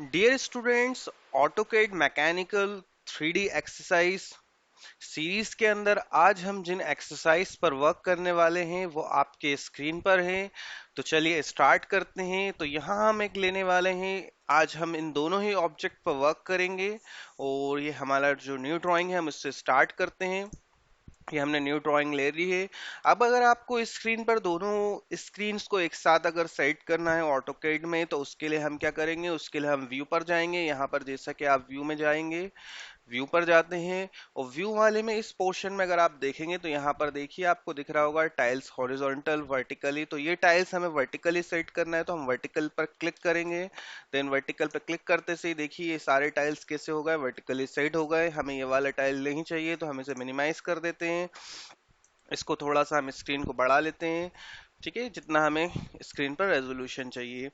Dear students, AutoCAD mechanical 3D exercise series के अंदर आज हम जिन एक्सरसाइज पर वर्क करने वाले हैं वो आपके स्क्रीन पर हैं। तो चलिए स्टार्ट करते हैं। तो यहाँ हम एक लेने वाले हैं। आज हम इन दोनों ही ऑब्जेक्ट पर वर्क करेंगे और ये हमारा जो न्यू ड्राइंग है हम इससे स्टार्ट करते हैं। ये हमने न्यू ड्राइंग ले ली है। अब अगर आपको स्क्रीन पर दोनों स्क्रीन्स को एक साथ अगर सेट करना है ऑटोकैड में, तो उसके लिए हम क्या करेंगे, उसके लिए हम व्यू पर जाएंगे। यहाँ पर जैसा कि आप व्यू में जाएंगे, व्यू पर जाते हैं और व्यू वाले में इस पोर्शन में अगर आप देखेंगे तो यहाँ पर देखिए आपको दिख रहा होगा टाइल्स हॉरिजॉन्टल वर्टिकली। तो ये टाइल्स हमें वर्टिकली सेट करना है, तो हम वर्टिकल पर क्लिक करेंगे। देन वर्टिकल पर क्लिक करते से ही देखिए ये सारे टाइल्स कैसे हो गए, वर्टिकली सेट हो गए। हमें ये वाला टाइल नहीं चाहिए तो हम इसे मिनिमाइज कर देते हैं। इसको थोड़ा सा हम स्क्रीन को बढ़ा लेते हैं, ठीक है, जितना हमें स्क्रीन पर रेजोल्यूशन चाहिए।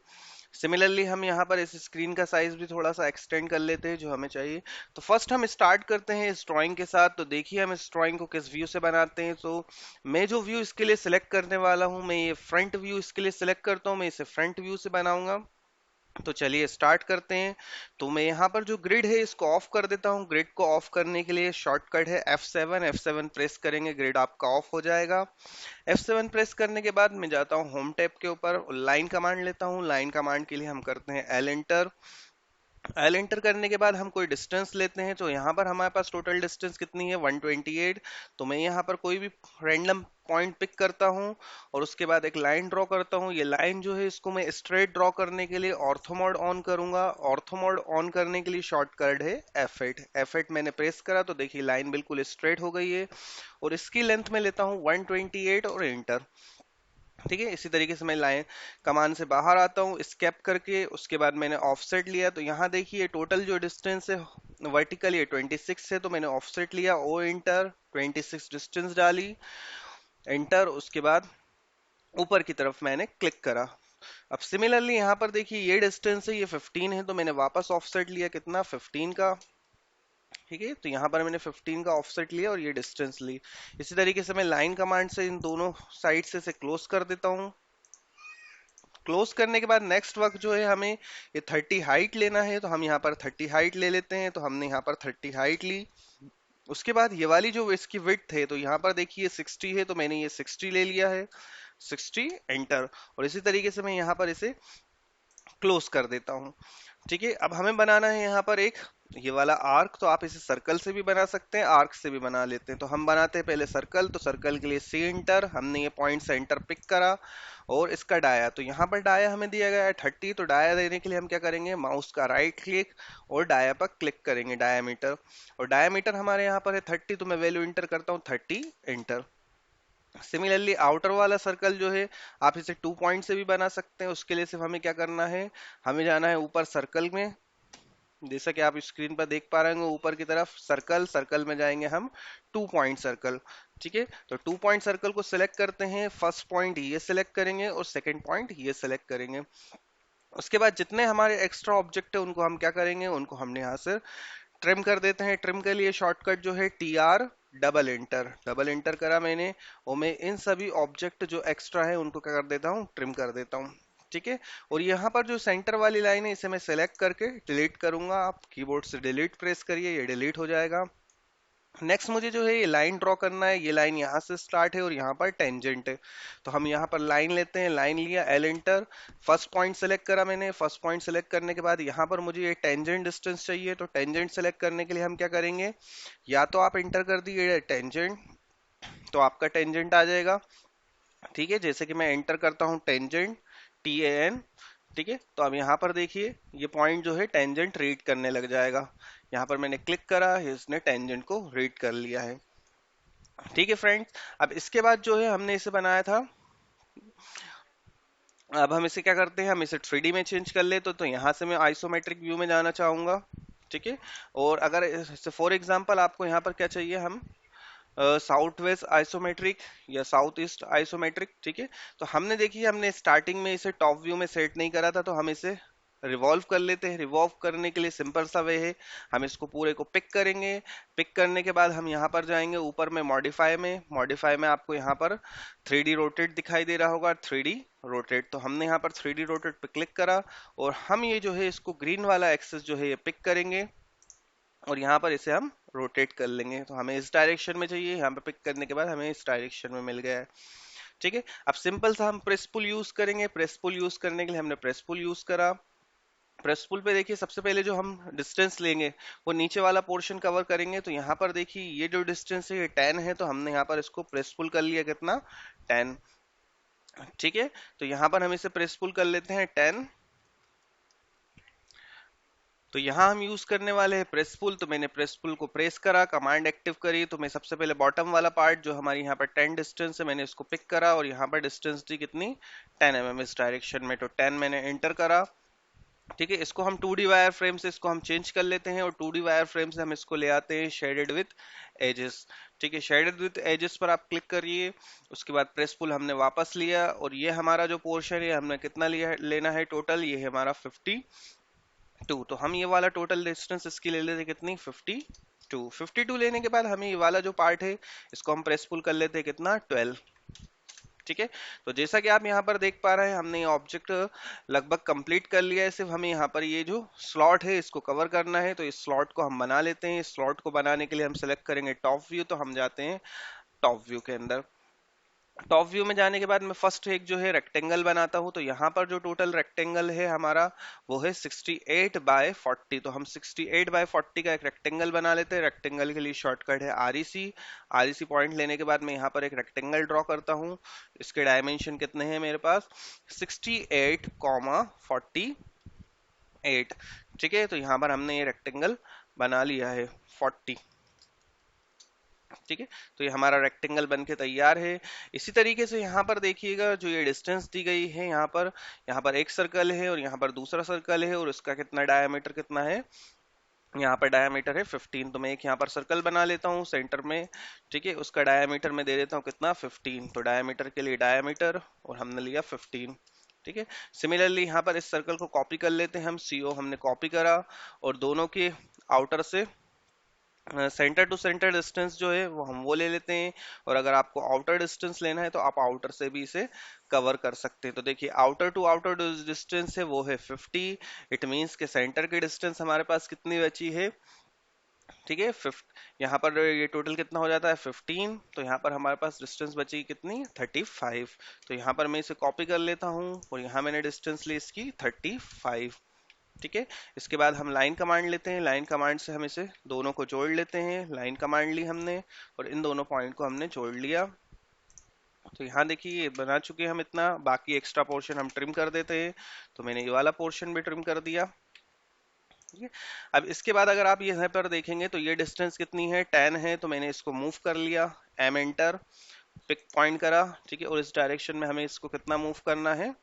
सिमिलरली हम यहाँ पर इस स्क्रीन का साइज भी थोड़ा सा एक्सटेंड कर लेते हैं जो हमें चाहिए। तो फर्स्ट हम स्टार्ट करते हैं इस ड्राइंग के साथ। तो देखिए हम इस ड्राइंग को किस व्यू से बनाते हैं। तो मैं जो व्यू इसके लिए सिलेक्ट करने वाला हूँ, मैं ये फ्रंट व्यू इसके लिए सिलेक्ट करता हूँ। मैं इसे फ्रंट व्यू से बनाऊंगा। तो चलिए स्टार्ट करते हैं। तो मैं यहाँ पर जो ग्रिड है इसको ऑफ कर देता हूँ। ग्रिड को ऑफ करने के लिए शॉर्टकट है F7। F7 प्रेस करेंगे, ग्रिड आपका ऑफ हो जाएगा। F7 प्रेस करने के बाद मैं जाता हूँ होम टैब के ऊपर, लाइन कमांड लेता हूँ। लाइन कमांड के लिए हम करते हैं L एंटर। एल एंटर करने के बाद हम कोई डिस्टेंस लेते हैं। तो यहाँ पर हमारे पास टोटल डिस्टेंस कितनी है, 128। तो मैं यहाँ पर कोई भी रैंडम पॉइंट पिक करता हूँ और उसके बाद एक लाइन ड्रॉ करता हूँ। ये लाइन जो है इसको मैं स्ट्रेट ड्रॉ करने के लिए ऑर्थो मोड ऑन करूंगा। ऑर्थो मोड ऑन करने के लिए शॉर्टकट है F8। F8 मैंने प्रेस करा तो देखिए लाइन बिल्कुल स्ट्रेट हो गई है। और इसकी लेंथ में लेता हूँ 128 और एंटर। ठीक है, इसी तरीके से मैं लाइन कमान से बाहर आता हूँ स्केप करके। उसके बाद मैंने ऑफसेट लिया। तो यहाँ देखिए टोटल जो डिस्टेंस है वर्टिकल ये 26 है, तो मैंने ऑफसेट लिया, ओ एंटर, 26 डिस्टेंस डाली, एंटर। उसके बाद ऊपर की तरफ मैंने क्लिक करा। अब सिमिलरली यहाँ पर देखिए ये डिस्टेंस है, ये 15 है, तो मैंने वापस ऑफसेट लिया कितना, 15 का। ठीक है, तो यहाँ पर मैंने 15 का ऑफसेट लिया और ये डिस्टेंस ली। इसी तरीके से मैं लाइन कमांड से इन दोनों साइड से इसे क्लोज कर देता हूँ। क्लोज करने के बाद नेक्स्ट वर्क जो है हमें ये 30 हाइट लेना है। तो हम यहाँ पर 30 हाइट ले लेते हैं। तो हमने यहाँ पर 30 हाइट ली। उसके बाद ये वाली जो इसकी विड्थ है, तो यहाँ पर देखिए 60 है, तो मैंने ये 60 ले लिया है, 60 एंटर। और इसी तरीके से मैं यहाँ पर इसे क्लोज कर देता हूँ। ठीक है, अब हमें बनाना है यहाँ पर एक ये वाला आर्क। तो आप इसे सर्कल से भी बना सकते हैं, आर्क से भी बना लेते हैं। तो हम बनाते हैं पहले सर्कल। तो सर्कल के लिए सी एंटर, हमने ये पॉइंट सेंटर पिक करा और इसका डाया। तो यहाँ पर डाया हमें दिया गया है 30। तो डाया देने के लिए हम क्या करेंगे, माउस का राइट क्लिक और डाया पर क्लिक करेंगे, डायामीटर। और डायामीटर हमारे यहाँ पर है 30, तो मैं वैल्यू इंटर करता हूँ 30 एंटर। सिमिलरली आउटर वाला सर्कल जो है आप इसे 2 पॉइंट से भी बना सकते हैं। उसके लिए सिर्फ हमें क्या करना है, हमें जाना है ऊपर सर्कल में। जैसा कि आप स्क्रीन पर देख पा रहे होंगे ऊपर की तरफ सर्कल, सर्कल में जाएंगे हम 2 पॉइंट सर्कल। ठीक है, तो 2 पॉइंट सर्कल को सिलेक्ट करते हैं। फर्स्ट पॉइंट ये सिलेक्ट करेंगे और सेकंड पॉइंट ये सिलेक्ट करेंगे। उसके बाद जितने हमारे एक्स्ट्रा ऑब्जेक्ट है उनको हम क्या करेंगे, उनको हमने यहाँ से ट्रिम कर देते हैं। ट्रिम के लिए शॉर्टकट जो है TR, double enter. Double enter करा मैंने और मैं इन सभी ऑब्जेक्ट जो एक्स्ट्रा है उनको क्या कर देता हूँ, ट्रिम कर देता हूँ। ठीक है, और यहाँ पर जो सेंटर वाली लाइन है इसे मैं सेलेक्ट करके डिलीट करूंगा। आप कीबोर्ड से डिलीट प्रेस करिए, ये डिलीट हो जाएगा। नेक्स्ट मुझे जो है ये लाइन ड्रॉ करना है। ये लाइन यहाँ से स्टार्ट है और यहाँ पर टेंजेंट है। तो हम यहाँ पर लाइन लेते हैं, लाइन लिया, L enter. First point select करा मैंने। फर्स्ट पॉइंट सेलेक्ट करने के बाद यहाँ पर मुझे ये टेंजेंट डिस्टेंस चाहिए। तो टेंजेंट सेलेक्ट करने के लिए हम क्या करेंगे, या तो आप एंटर कर दिए टेंजेंट, तो आपका टेंजेंट आ जाएगा। ठीक है, जैसे कि मैं एंटर करता हूँ टेंजेंट, TAN। ठीक है, तो अब यहाँ पर देखिए ये पॉइंट जो है टेंजेंट रीड करने लग जाएगा। यहाँ पर मैंने क्लिक करा, इसने टेंजेंट को रीड कर लिया है। ठीक है फ्रेंड्स, अब इसके बाद जो है हमने इसे बनाया था, अब हम इसे क्या करते हैं, हम इसे 3D में चेंज कर ले। तो यहाँ से मैं आइसोमेट्रिक व्यू में जाना चाहूंगा। ठीक है, और अगर फॉर एग्जांपल आपको यहाँ पर क्या चाहिए, हम साउथ वेस्ट आइसोमेट्रिक या साउथ ईस्ट आइसोमेट्रिक। ठीक है, तो हमने देखिए हमने स्टार्टिंग में इसे टॉप व्यू में सेट नहीं करा था, तो हम इसे रिवॉल्व कर लेते हैं। रिवॉल्व करने के लिए सिंपल सा वे है, हम इसको पूरे को पिक करेंगे। पिक करने के बाद हम यहाँ पर जाएंगे ऊपर में मॉडिफाई में आपको यहाँ पर 3D रोटेट दिखाई दे रहा होगा, 3D रोटेट। तो हमने यहाँ पर 3D रोटेट पे क्लिक करा और हम ये जो है इसको ग्रीन वाला एक्सेस जो है ये पिक करेंगे और यहाँ पर इसे हम रोटेट कर लेंगे। तो हमें इस डायरेक्शन में चाहिए, यहाँ पे पिक करने के बाद हमें इस डायरेक्शन में मिल गया है। ठीक है, अब सिंपल सा हम प्रेस पुल यूज करेंगे। प्रेस पुल यूज करने के लिए हमने प्रेस पुल यूज करा। प्रेस पुल पे देखिए सबसे पहले जो हम डिस्टेंस लेंगे वो नीचे वाला पोर्शन कवर करेंगे। तो यहाँ पर देखिए ये जो डिस्टेंस है ये 10 है, तो हमने यहाँ पर इसको प्रेस पुल कर लिया, कितना 10। ठीक है, तो यहाँ पर हम इसे प्रेस पुल कर लेते हैं 10। तो यहाँ हम यूज करने वाले हैं प्रेस पुल। तो मैंने प्रेस पुल को प्रेस करा, कमांड एक्टिव करी, तो मैं सबसे पहले बॉटम वाला पार्ट जो हमारी यहाँ पर 10 डिस्टेंस है मैंने इसको पिक करा और यहाँ पर डिस्टेंस दी कितनी 10 mm इस डायरेक्शन में। तो 10 मैंने एंटर करा। ठीक है, इसको हम 2D वायर फ्रेम से इसको हम चेंज कर लेते हैं और 2D वायर फ्रेम से हम इसको ले आते हैं शेडेड विथ एजेस। ठीक है, शेडेड विथ एजेस पर आप क्लिक करिए। उसके बाद प्रेस पुल हमने वापस लिया और ये हमारा जो पोर्शन है हमने कितना लिया लेना है टोटल, ये है हमारा 52। तो हम ये वाला टोटल डिस्टेंस इसकी ले लेते हैं कितनी 52 लेने के बाद हमें ये वाला जो पार्ट है इसको हम प्रेस पुल कर लेते हैं कितना 12। ठीक है, तो जैसा कि आप यहाँ पर देख पा रहे हैं हमने ये ऑब्जेक्ट लगभग कंप्लीट कर लिया है। सिर्फ हमें यहाँ पर ये जो स्लॉट है इसको कवर करना है। तो इस स्लॉट को हम बना लेते हैं। इस स्लॉट को बनाने के लिए हम सेलेक्ट करेंगे टॉप व्यू। तो हम जाते हैं टॉप व्यू के अंदर। टॉप व्यू में जाने के बाद मैं फर्स्ट एक जो है रेक्टेंगल बनाता हूं। तो यहाँ पर जो टोटल रेक्टेंगल है हमारा वो है 68/40। तो हम 68/40 का एक रेक्टेंगल बना लेते हैं। रेक्टेंगल के लिए शॉर्टकट है REC। REC पॉइंट लेने के बाद मैं यहाँ पर एक रेक्टेंगल ड्रॉ करता हूँ। इसके डायमेंशन कितने हैं मेरे पास 68,48। ठीक है, तो यहाँ पर हमने ये रेक्टेंगल बना लिया है 40। ठीक है, तो ये हमारा रेक्टेंगल बन के तैयार है। इसी तरीके से यहाँ पर देखिएगा जो ये डिस्टेंस दी गई है यहाँ पर एक सर्कल है और यहाँ पर दूसरा सर्कल है और उसका कितना डायमीटर कितना है, यहाँ पर डायमीटर है 15। तो मैं एक यहाँ पर सर्कल बना लेता हूँ सेंटर में। ठीक है, उसका डायमीटर मैं दे देता हूँ कितना 15। तो डायमीटर के लिए डायमीटर और हमने लिया 15। ठीक है, सिमिलरली यहाँ पर इस सर्कल को कॉपी कर लेते हैं हम। CO हमने कॉपी करा और दोनों के आउटर से सेंटर टू सेंटर डिस्टेंस जो है वो हम वो ले लेते हैं। और अगर आपको आउटर डिस्टेंस लेना है तो आप आउटर से भी इसे कवर कर सकते हैं। तो देखिए आउटर टू आउटर डिस्टेंस है वो है 50। इट मींस के सेंटर की डिस्टेंस हमारे पास कितनी बची है। ठीक है, यहाँ पर ये टोटल कितना हो जाता है 15। तो यहाँ पर हमारे पास डिस्टेंस बची कितनी 35। तो यहाँ पर मैं इसे कॉपी कर लेता हूँ और यहाँ मैंने डिस्टेंस ली इसकी 35। ठीक है, इसके बाद हम लाइन कमांड लेते हैं। लाइन कमांड से हम इसे दोनों को जोड़ लेते हैं। लाइन कमांड ली हमने और इन दोनों पॉइंट को हमने जोड़ लिया। तो यहाँ देखिए ये बना चुके हैं हम इतना। बाकी एक्स्ट्रा पोर्शन हम ट्रिम कर देते हैं। तो मैंने ये वाला पोर्शन भी ट्रिम कर दिया। ठीक है, अब इसके बाद अगर आप यहाँ पर देखेंगे तो ये डिस्टेंस कितनी है 10 है। तो मैंने इसको मूव कर लिया, एंटर, पिक पॉइंट करा। ठीक है, और इस डायरेक्शन में हमें इसको कितना मूव करना है।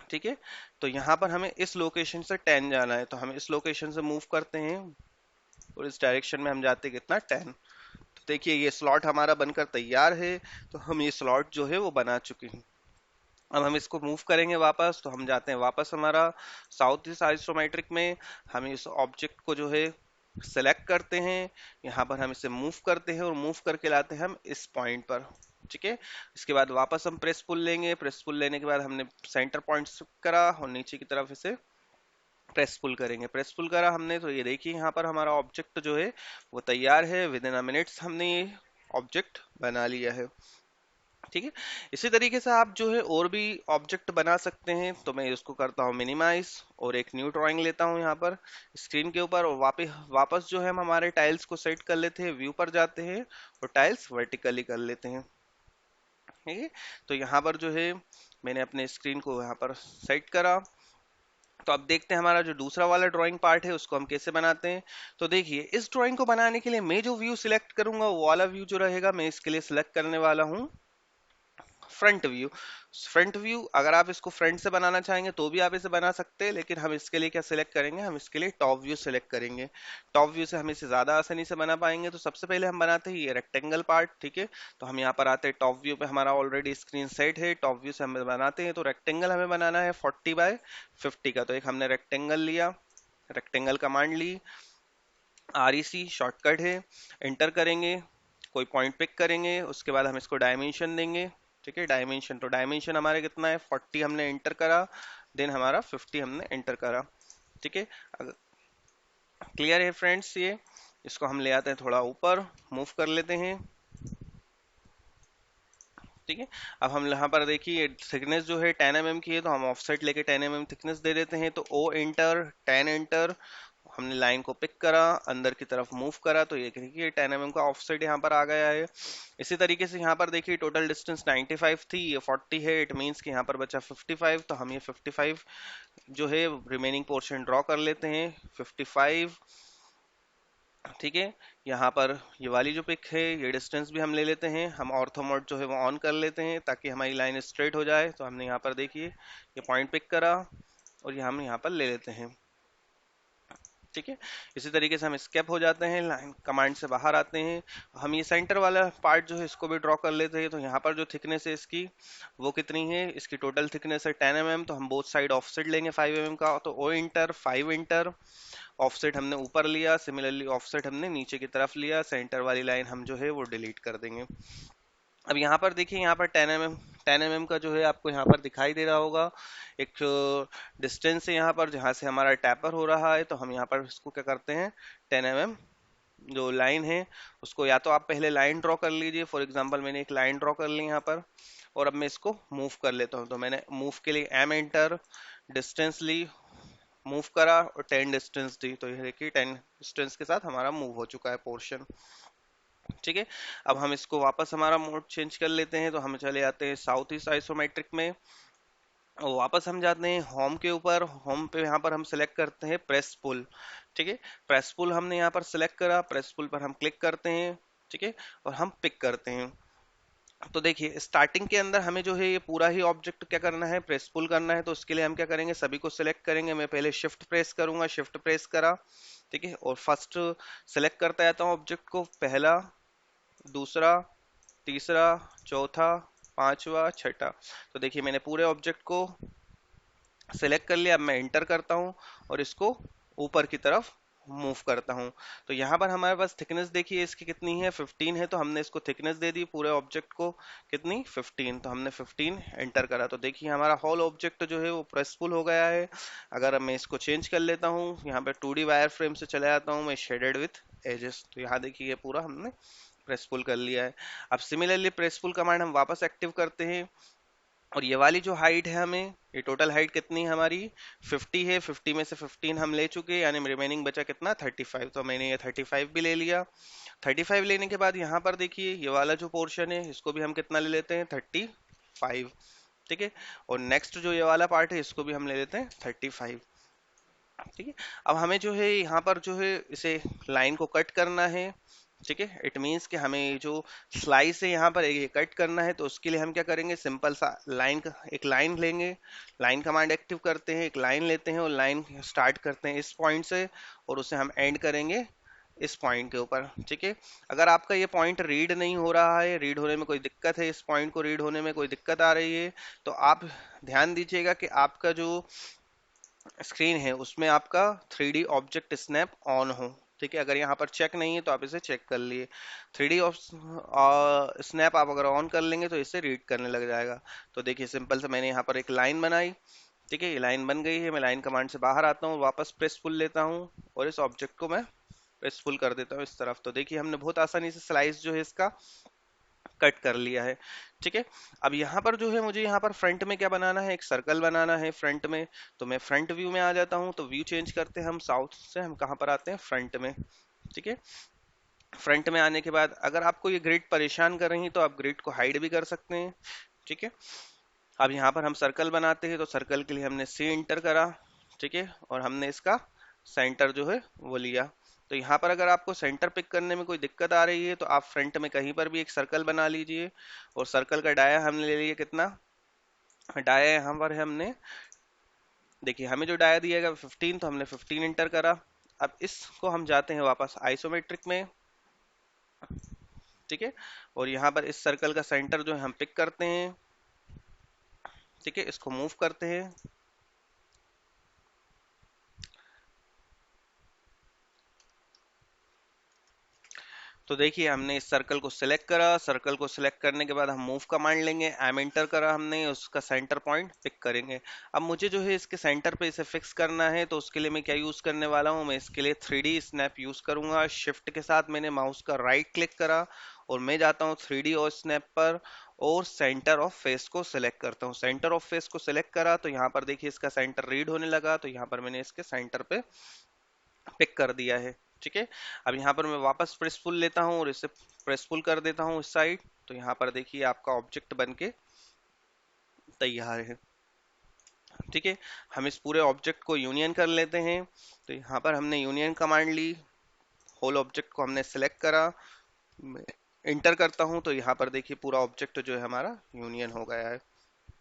ठीक है, तो यहाँ पर हमें इस लोकेशन से 10 जाना है। तो हम इस लोकेशन से मूव करते हैं और इस डायरेक्शन में हम जाते हैं कितना 10। तो देखिए ये स्लॉट हमारा बनकर तैयार है। तो हम ये स्लॉट जो है वो बना चुके हैं। अब हम इसको मूव करेंगे वापस। तो हम जाते हैं वापस हमारा साउथ ईस्ट आइसोमेट्रिक में। हम इस ऑब्जेक्ट को जो है सेलेक्ट करते हैं, यहाँ पर हम इसे मूव करते हैं और मूव करके लाते हैं हम इस पॉइंट पर। ठीक है, इसके बाद वापस हम प्रेस पुल लेंगे। प्रेस पुल लेने के बाद हमने सेंटर पॉइंट करा और नीचे की तरफ इसे प्रेस पुल करेंगे। प्रेस पुल करा हमने तो ये देखिए यहाँ पर हमारा ऑब्जेक्ट जो है वो तैयार है। विद इन अ मिनट्स हमने ये ऑब्जेक्ट बना लिया है। ठीक है, इसी तरीके से आप जो है और भी ऑब्जेक्ट बना सकते हैं। तो मैं इसको करता हूँ मिनिमाइज और एक न्यू ड्राइंग लेता हूँ यहाँ पर स्क्रीन के ऊपर और वापस जो है हम हमारे टाइल्स को सेट कर लेते हैं। व्यू पर जाते हैं और टाइल्स वर्टिकली कर लेते हैं। ठीक है, तो यहाँ पर जो है मैंने अपने स्क्रीन को यहाँ पर सेट करा। तो अब देखते हैं हमारा जो दूसरा वाला ड्राइंग पार्ट है उसको हम कैसे बनाते हैं। तो देखिए इस ड्राइंग को बनाने के लिए मैं जो व्यू सिलेक्ट करूंगा वो वाला व्यू जो रहेगा मैं इसके लिए सिलेक्ट करने वाला हूँ फ्रंट व्यू। फ्रंट व्यू अगर आप इसको फ्रंट से बनाना चाहेंगे तो भी आप इसे बना सकते हैं, लेकिन हम इसके लिए क्या सिलेक्ट करेंगे, हम इसके लिए टॉप व्यू सिलेक्ट करेंगे। टॉप व्यू से हम इसे ज्यादा आसानी से बना पाएंगे। तो सबसे पहले हम बनाते हैं ये रेक्टेंगल पार्ट, ठीक है। तो हम यहाँ पर आते हैं टॉप व्यू पे, हमारा ऑलरेडी स्क्रीन सेट है। टॉप व्यू से हम बनाते हैं, तो रेक्टेंगल हमें बनाना है 40 बाय 50 का। तो एक हमने रेक्टेंगल लिया, रेक्टेंगल कमांड ली, REC शॉर्टकट है, एंटर करेंगे, कोई पॉइंट पिक करेंगे, उसके बाद हम इसको डायमेंशन देंगे, ठीक है। डायमेंशन, तो डायमेंशन हमारे कितना है, 40 हमने एंटर करा, देन हमारा 50 हमने एंटर करा, ठीक है। क्लियर है फ्रेंड्स? ये इसको हम ले आते हैं थोड़ा ऊपर, मूव कर लेते हैं, ठीक है। अब हम यहाँ पर देखिए थिकनेस जो है 10 mm की है, तो हम ऑफसेट लेके 10 mm थिकनेस दे देते हैं। तो O एंटर, 10 एंटर, हमने लाइन को पिक करा, अंदर की तरफ मूव करा, तो ये देखिए 10 mm का ऑफसेट यहाँ पर आ गया है। इसी तरीके से यहाँ पर देखिए टोटल डिस्टेंस 95 थी, ये 40 है, इट मीन्स कि यहाँ पर बचा 55। तो हम ये 55 जो है रिमेनिंग पोर्शन ड्रॉ कर लेते हैं, 55, ठीक है। यहाँ पर ये वाली जो पिक है, ये डिस्टेंस भी हम ले लेते हैं, हम ऑर्थो मोड जो है वो ऑन कर लेते हैं ताकि हमारी लाइन स्ट्रेट हो जाए। तो हमने यहाँ पर देखिए ये पॉइंट पिक करा और ये हम यहाँ पर ले लेते हैं, ठीक है। इसी तरीके से हम स्केप हो जाते हैं, लाइन कमांड से बाहर आते हैं। हम ये सेंटर वाला पार्ट जो है इसको भी ड्रॉ कर लेते हैं। तो यहाँ पर जो थिकनेस है इसकी वो कितनी है, इसकी टोटल थिकनेस है 10 mm। तो हम बोथ साइड ऑफसेट लेंगे 5 mm का। तो O इंटर, 5 इंटर, ऑफसेट हमने ऊपर लिया, सिमिलरली ऑफसेट हमने नीचे की तरफ लिया, सेंटर वाली लाइन हम जो है वो डिलीट कर देंगे। अब यहाँ पर देखिए, यहाँ पर 10 mm का जो है आपको यहाँ पर दिखाई दे रहा होगा एक डिस्टेंस है यहाँ पर जहाँ से हमारा टैपर हो रहा है। तो हम यहाँ पर इसको क्या करते हैं, 10 mm जो लाइन है उसको या तो आप पहले लाइन ड्रॉ कर लीजिए, फॉर एग्जांपल मैंने एक लाइन ड्रॉ कर ली यहाँ पर, और अब मैं इसको मूव कर लेता हूँ। तो मैंने मूव के लिए M एंटर, डिस्टेंस ली, मूव करा और 10 डिस्टेंस दी। तो ये देखिए 10 डिस्टेंस के साथ हमारा मूव हो चुका है पोर्शन, ठीक है। अब हम इसको वापस हमारा मोड चेंज कर लेते हैं। तो हम चले आते हैं साउथ ईस्ट आइसोमेट्रिक में, और वापस हम जाते हैं होम के ऊपर। होम पे यहाँ पर हम सिलेक्ट करते हैं प्रेस पुल, ठीक है। प्रेस पुल हमने यहाँ पर सिलेक्ट करा, प्रेस पुल पर हम क्लिक करते हैं, ठीक है, और हम पिक करते हैं। तो देखिए स्टार्टिंग के अंदर हमें जो है ये पूरा ही ऑब्जेक्ट क्या करना है, प्रेस पुल करना है। तो उसके लिए हम क्या करेंगे, सभी को सिलेक्ट करेंगे। मैं पहले शिफ्ट प्रेस करूंगा, शिफ्ट प्रेस करा, ठीक है, और फर्स्ट सेलेक्ट करता जाता हूँ ऑब्जेक्ट को, पहला, दूसरा, तीसरा, चौथा, पांचवा, छठा। तो देखिए मैंने पूरे ऑब्जेक्ट को सेलेक्ट कर लिया। अब मैं एंटर करता हूँ और इसको ऊपर की तरफ मूव करता हूँ। तो यहाँ पर हमारे पास थिकनेस देखिए इसकी कितनी है, 15 है। तो हमने इसको थिकनेस दे दी पूरे ऑब्जेक्ट को, कितनी, 15। तो हमने 15 एंटर करा। तो देखिए हमारा होल ऑब्जेक्ट जो है वो प्रेसफुल हो गया है। अगर मैं इसको चेंज कर लेता हूँ, यहाँ पे 2D वायर फ्रेम से चले जाता हूँ मैं, शेडेड विथ एजेस, तो यहाँ देखिए ये पूरा हमने प्रेसफुल कर लिया है। अब सिमिलरली प्रेसफुल कमांड हम वापस एक्टिव करते हैं, और ये वाली जो हाइट है, हमें ये टोटल हाइट कितनी है हमारी, 50 है। 50 में से 15 हम ले चुके, यानी रिमेनिंग बचा कितना, 35। तो मैंने ये 35 भी ले लिया। 35 लेने के बाद यहाँ पर देखिए ये वाला जो पोर्शन है इसको भी हम कितना ले लेते हैं, 35, ठीक है। और नेक्स्ट जो ये वाला पार्ट है इसको भी हम ले लेते हैं 35, ठीक है। अब हमें जो है यहाँ पर जो है इसे लाइन को कट करना है, ठीक है। इट मीन्स कि हमें जो स्लाइस है यहाँ पर ये कट करना है। तो उसके लिए हम क्या करेंगे, सिंपल सा लाइन का एक लाइन लेंगे, लाइन कमांड एक्टिव करते हैं, एक लाइन लेते हैं और लाइन स्टार्ट करते हैं इस पॉइंट से, और उसे हम एंड करेंगे इस पॉइंट के ऊपर, ठीक है। अगर आपका ये पॉइंट रीड नहीं हो रहा है, रीड होने में कोई दिक्कत है, इस पॉइंट को रीड होने में कोई दिक्कत आ रही है, तो आप ध्यान दीजिएगा कि आपका जो स्क्रीन है उसमें आपका 3D ऑब्जेक्ट स्नैप ऑन हो, ठीक है। अगर यहाँ पर चेक नहीं है तो आप इसे चेक कर लिए। 3D स्नैप आप अगर ऑन कर लेंगे तो इसे रीड करने लग जाएगा। तो देखिए सिंपल से मैंने यहाँ पर एक लाइन बनाई, ठीक है, ये लाइन बन गई है। मैं लाइन कमांड से बाहर आता हूँ, वापस प्रेस पुल लेता हूँ और इस ऑब्जेक्ट को मैं प्रेस पुल कर देता हूँ इस तरफ। तो देखिए हमने बहुत आसानी से स्लाइस जो है इसका कट कर लिया है, ठीक है। अब यहाँ पर जो है मुझे यहाँ पर फ्रंट में क्या बनाना है, एक सर्कल बनाना है फ्रंट में। तो मैं फ्रंट व्यू में आ जाता हूँ। तो व्यू चेंज करते हैं हम, साउथ से हम कहाँ पर आते हैं, फ्रंट में, ठीक है। फ्रंट में आने के बाद अगर आपको ये ग्रिड परेशान कर रही है तो आप ग्रिड को हाइड भी कर सकते हैं, ठीक है। अब यहाँ पर हम सर्कल बनाते हैं। तो सर्कल के लिए हमने C इंटर करा, ठीक है, और हमने इसका सेंटर जो है वो लिया, तो यहाँ पर अगर आपको सेंटर पिक करने में कोई दिक्कत आ रही है तो आप फ्रंट में कहीं पर भी एक सर्कल बना लीजिए, और सर्कल का डाया हमने ले लिया कितना, डाया यहाँ पर है हमने, देखिए हमें जो डाया दिया गया 15, तो हमने 15 इंटर करा। अब इसको हम जाते हैं वापस आइसोमेट्रिक में, ठीक है, और यहाँ पर इस सर्कल का सेंटर जो है हम पिक करते हैं, ठीक है, इसको मूव करते हैं। तो देखिए हमने इस सर्कल को सिलेक्ट करा, सर्कल को सिलेक्ट करने के बाद हम मूव कमांड लेंगे, एम एंटर करा हमने, उसका सेंटर पॉइंट पिक करेंगे। अब मुझे जो है इसके सेंटर पे इसे फिक्स करना है, तो उसके लिए मैं क्या यूज करने वाला हूँ, मैं इसके लिए 3D स्नैप यूज करूंगा। शिफ्ट के साथ मैंने माउस का राइट क्लिक करा और मैं जाता हूँ 3D और स्नैप पर, और सेंटर ऑफ फेस को सिलेक्ट करता हूँ। सेंटर ऑफ फेस को सिलेक्ट करा तो यहाँ पर देखिए इसका सेंटर रीड होने लगा, तो यहाँ पर मैंने इसके सेंटर पे पिक कर दिया है, ठीक है। अब यहाँ पर मैं वापस प्रेस पुल लेता हूँ और इसे प्रेस पुल कर देता हूँ इस साइड, तो यहाँ पर देखिए आपका ऑब्जेक्ट बन के तैयार है, ठीक है। हम इस पूरे ऑब्जेक्ट को यूनियन कर लेते हैं। तो यहाँ पर हमने यूनियन कमांड ली, होल ऑब्जेक्ट को हमने सेलेक्ट करा, इंटर करता हूँ, तो यहाँ पर देखिए पूरा ऑब्जेक्ट जो है हमारा यूनियन हो गया है,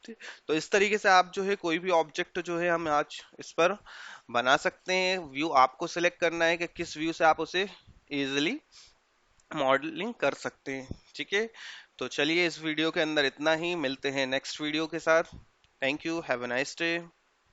ठीक। तो इस तरीके से आप जो है कोई भी ऑब्जेक्ट जो है हम आज इस पर बना सकते हैं। व्यू आपको सिलेक्ट करना है कि किस व्यू से आप उसे इजिली मॉडलिंग कर सकते हैं, ठीक है। तो चलिए इस वीडियो के अंदर इतना ही, मिलते हैं नेक्स्ट वीडियो के साथ। Thank you, have a nice day.